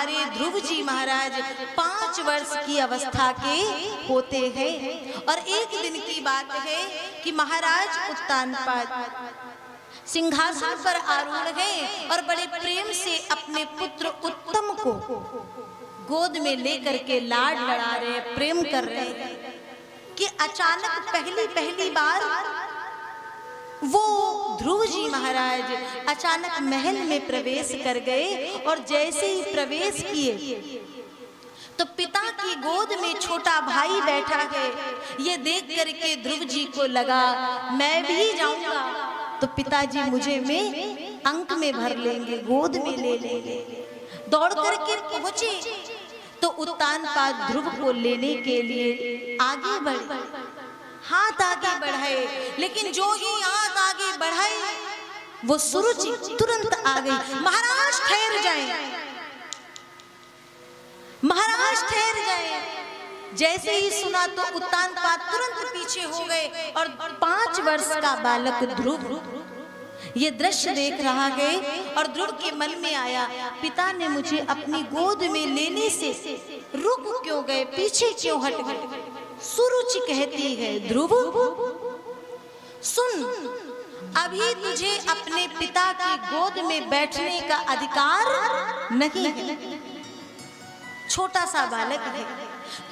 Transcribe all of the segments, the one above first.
हमारे ध्रुव जी महाराज 5 वर्ष की अवस्था के होते हैं। और एक दिन की बात है कि महाराज उत्तानपाद सिंहासन पर आरूढ़ हैं और बड़े प्रेम से अपने पुत्र उत्तम को गोद में लेकर के लाड लड़ा रहे, प्रेम कर रहे हैं कि अचानक पहली बार वो ध्रुव जी महाराज अचानक महल में प्रवेश कर गए। और जैसे ही प्रवेश किए तो पिता की गोद में छोटा भाई बैठा है। ये देख करके ध्रुव जी को लगा मैं भी जाऊंगा तो पिताजी मुझे में अंक में भर लेंगे, गोद में ले लेंगे। दौड़ करके पहुंचे तो उत्तानपाद ध्रुव को लेने के लिए आगे बढ़े, हाथ आगे बढ़ाए, लेकिन जो ही हाथ आगे बढ़ाए वो सुरुचि तुरंत आ गई। महाराज ठहर जाएं, महाराज ठहर जाएं। जैसे ही सुना तो उत्तानपाद तुरंत पीछे हो गए और 5 वर्ष का बालक ध्रुव ये दृश्य देख रहा है। और ध्रुव के मन में आया पिता ने मुझे अपनी गोद में लेने से रुक क्यों गए, पीछे क्यों हट गए। सुरुचि कहती है ध्रुव सुन, अभी तुझे अपने पिता की गोद में बैठने का अधिकार नहीं है। छोटा सा बालक है,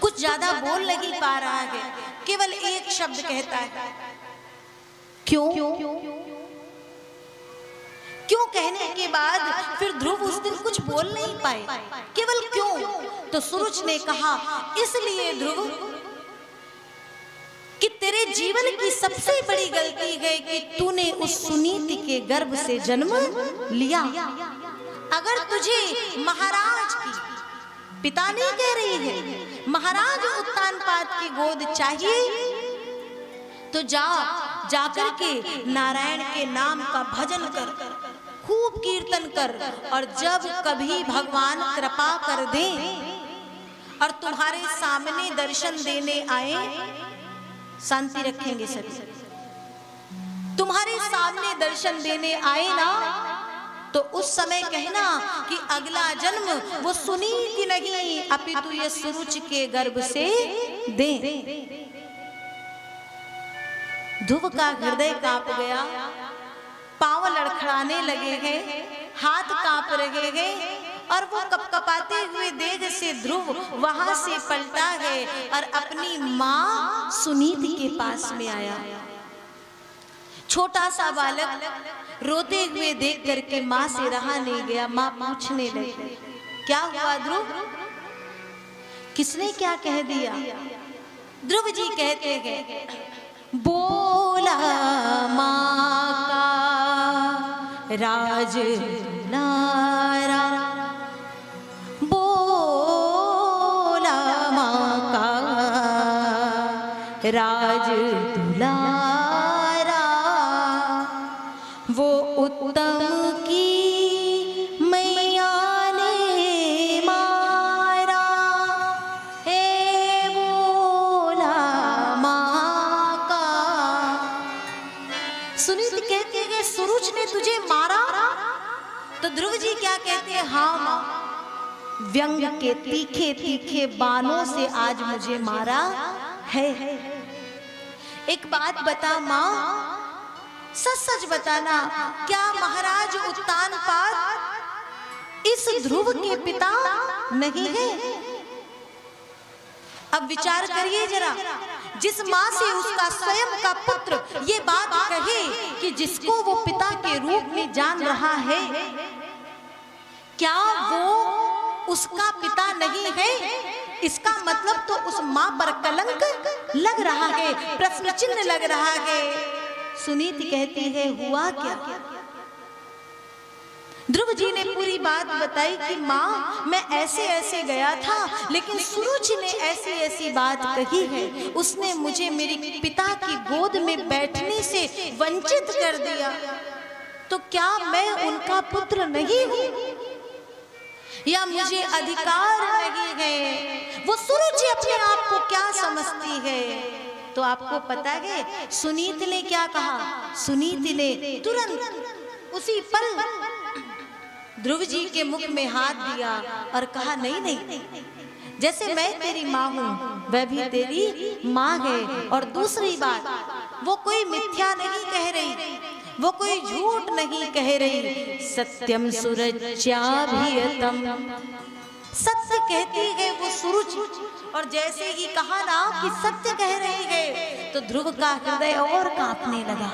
कुछ ज्यादा बोल नहीं पा रहा है, केवल एक शब्द कहता है क्यों। क्यों कहने के बाद फिर ध्रुव उस दिन कुछ बोल नहीं पाए, केवल क्यों। तो सूरज ने कहा इसलिए ध्रुव कि तेरे जीवन की सबसे बड़ी गलती है कि तूने उस सुनीति के गर्भ से जन्म लिया। अगर तुझे महाराज की, पिता नहीं कह रही है, महाराज उत्तानपाद की गोद चाहिए तो जाकर के नारायण के नाम का भजन कर, खूब कीर्तन कर। और जब कभी भगवान कृपा कर दे और तुम्हारे सामने दर्शन देने आए, शांति रखेंगे सभी, तुम्हारे सामने दर्शन देने आए ना तो उस समय कहना कि अगला जन्म वो सुनीति नहीं अपितु ये सुरुचि के गर्भ से दे। ध्रुव का हृदय कांप गया, पांव लड़खड़ाने लगे हैं, हाथ कांप रहे हैं और वो कपकपाते हुए देह से ध्रुव वहां से पलटा है और अपनी मां सुनीति के पास में आया। छोटा सा बालक रोते हुए देख करके मां से रहा नहीं गया। मां पूछने लगी क्या हुआ ध्रुव, किसने क्या कह दिया। ध्रुव जी कहते हैं बोला मां का राज नारा, बोला मां का राज दुलारा, वो उत्तम की मैया ने मारा है, बोला मां का। सुनीति कहते हैं सूरज ने तुझे मारा, तो ध्रुव जी क्या कहते हैं हाँ मां, व्यंग के तीखे तीखे बाणों से आज मुझे मारा है। एक बात बता मां, सच सच बताना, क्या महाराज उत्तानपाद इस ध्रुव के पिता नहीं है। अब विचार करिए जरा, जिस मां से उसका स्वयं का पुत्र ये बात कहे कि जिसको वो पिता के रूप में जान रहा है, क्या वो उसका पिता नहीं है। इसका मतलब तो उस मां पर कलंक लग रहा है, प्रश्न चिन्ह लग रहा है। सुनीति कहती है हुआ क्या। ध्रुव जी ने पूरी बात बताई कि मां मैं ऐसे ऐसे गया था, लेकिन सूरज ने ऐसी ऐसी बात कही है, उसने मुझे मेरे पिता की गोद में बैठने से वंचित कर दिया, तो क्या मैं उनका पुत्र नहीं हूं या मुझे अधिकार नहीं है। वो सूरज अपने आप को क्या समझती है। तो आपको पता है सुनीति ने क्या कहा, सुनीति ने तुरंत उसी पल ध्रुव जी के मुख में हाथ दिया और कहा नहीं नहीं, जैसे मैं तेरी माँ हूँ वह भी तेरी माँ है। और दूसरी बात, वो कोई मिथ्या नहीं कह रही, वो कोई झूठ नहीं कह रही। सत्यम सुरच्याभियतम, सत्य कहती है वो सूरज। और जैसे ही कहा ना कि सत्य कह रही है, तो ध्रुव का हृदय और कांपने लगा।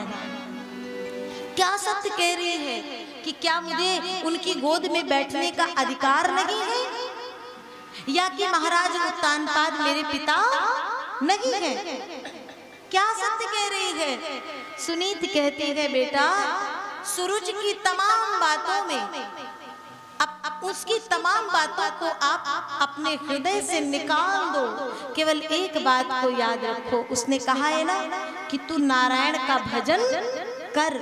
क्या सत्य कह रही है कि क्या मुझे उनकी गोद में बैठने का अधिकार नहीं है, या कि महाराज उत्तानपाद मेरे पिता नहीं है? क्या सत्य कह रही है? सुनीति कहती है बेटा, सूरज की तमाम बातों में अब उसकी तमाम बातों को आप अपने हृदय से निकाल दो, केवल एक बात को याद रखो। उसने कहा है ना कि तू नारायण का भजन कर,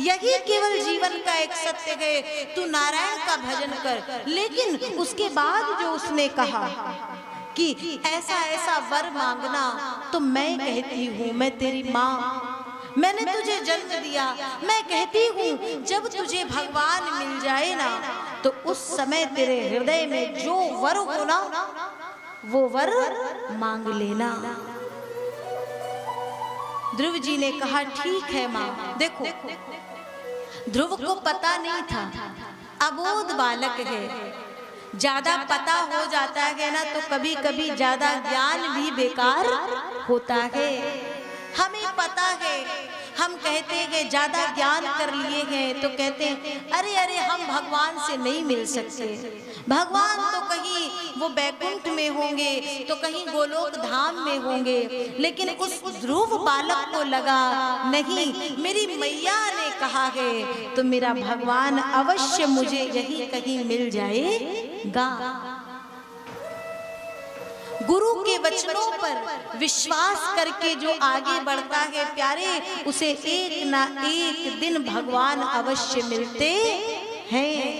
यही केवल जीवन का एक सत्य है, तू नारायण का भजन कर। लेकिन उसके बाद जो उसने कहा कि ऐसा ऐसा वर मांगना, तो मैं कहती हूँ, मैं तेरी माँ, मैंने तुझे जन्म दिया, मैं कहती हूँ जब तुझे भगवान मिल जाए ना, तो उस समय तेरे हृदय में जो वर हो ना, वो वर मांग लेना। ध्रुव जी ने कहा ठीक है माँ। देखो, ध्रुव को पता नहीं था, अबोध बालक है, ज्यादा पता हो जाता है ना तो कभी कभी ज्यादा ज्ञान भी बेकार होता है। हमें पता है, हम कहते हैं ज्यादा ज्ञान कर लिए हैं तो कहते हैं अरे अरे हम भगवान से नहीं मिल सकते, भगवान तो कहीं वो बैकुंठ में होंगे, तो कहीं गोलोक धाम में होंगे। लेकिन उस ध्रुव बालक को लगा नहीं, मेरी मैया ने कहा है तो मेरा भगवान अवश्य मुझे यही कहीं मिल जाएगा। गुरु के वचनों पर विश्वास करके जो आगे बढ़ता है प्यारे, उसे एक ना एक दिन भगवान अवश्य मिलते हैं।